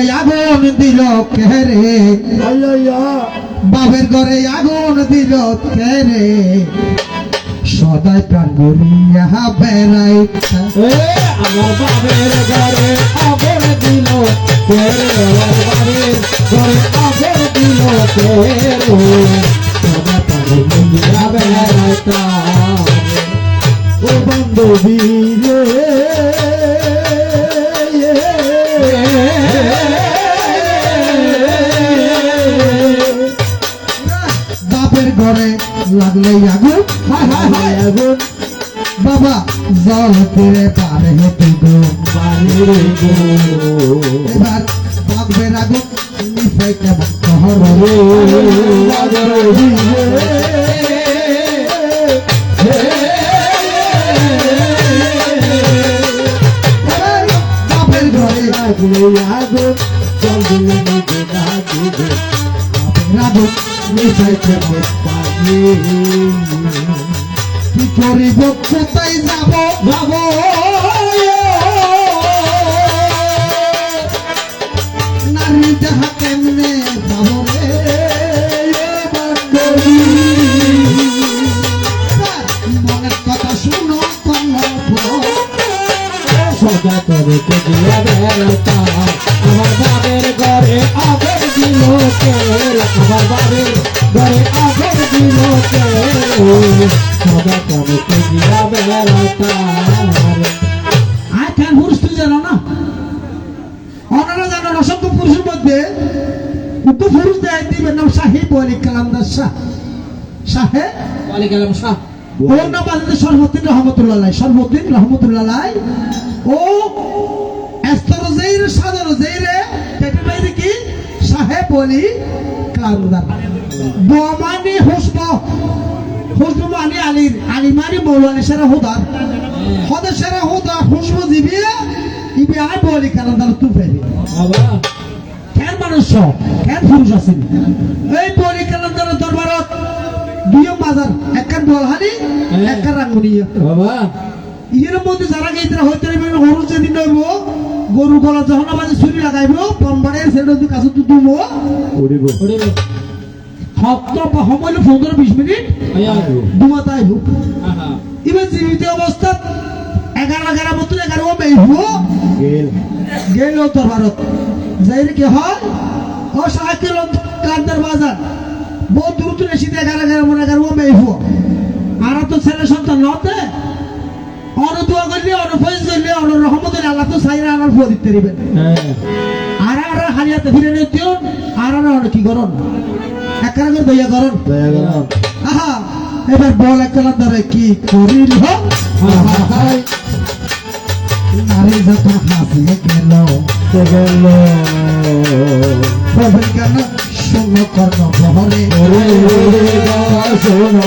ঘরে আগুন দিল কেরে বাপের ঘরে আগুন দিল কেরে সদাই প্রাণ গড়িয়া বেড়াই আমার বাবের ঘরে আগুন দিল কেরে আমার বাবের ঘরে আগুন দিল কেরে সদা প্রাণ গড়িয়া বেড়াইতাম ও বান্ধবী বাপের ঘরে লাগলে আগুন আগুন বাবা জল তীরে পার হেঁটে গো বাড়ির গো এবার বাপের আগুন নিফাই কেমন শহর বাপের ঘরে আগুন জল দিলে নিজে না দিবে বাপের আগুন নিফাই কেমন কি করিব কোথায় যাব বাবু নারী যাহা কেমনে যাব রে বান্ধবী মনের কথা শুনো সদা করে দিয়া বেড়াতা আমার বাবের ঘরে আগুন দিল কের আমার বাবের ঘরে আগুন দিল কের সদা করে দিয়া বেড়াতা আই কেন পুরুষ তুই জানো না ওনারা জানো অসংখ্য পুরুষের মধ্যে কিন্তু পুরুষ দেয় দিবেন নাম সাহেব বলি কালামদার শাহ সাহেব বলে গেলাম শাহ ওর নাম বাজে সর্বদ্দিন রহমতুল্লাহ ও এস্তর জেইরে সাদর জেইরে পেটের বাইরে কি সাহেব বলি কালামদার বমানি হুসব মানি আলির আলিমানি মৌলানি সেরা হুদার হদে সেরা হুদা হুসব দিবি ইবি আই বলি কালামদার তু ফেরি বাবা কেন মানুষ কেন পুরুষ আছেন এই বলি কালামদারের দরবারত দুইও বাজার একখান বলহানি একখান রাঙ্গুনিয়া বাবা ইয়ের মধ্যে যারা গেইতরা হইতে গরু যেদিন নইব গরু গলা যখন আমাদের ছুরি লাগাইব পম্বারের সেটা যদি কাছে তো দুমো উড়িব উড়িব হপ্ত সময় 15-20 মিনিট দুমাতা আইব আহা এবার জীবিত অবস্থা 11 মতো 11 বেইব গেল গেল তোর ভারত যাইরে কি হয় ও সাহায্য কান্দার বাজার বহুত দূর দূর এসে 11 মনে 11 বেইব আর তো ছেলে সন্তান নতে অনুদোয়া করলে অনুফজ করলে অনুর রহমতুল আল্লাহ তো সাইরা আনার ফুয়া দিতে দিবেন হ্যাঁ আর হারিয়াতে ফিরে নিতেও আর কি করন একখানা করে দইয়া করন দয়া গেলাম আহা এবার বল একলা ধরে কি করিল নারী যত হাসিয়ে গেল গেল প্রভের গান শূন্য কর্ণ বহরে শোনো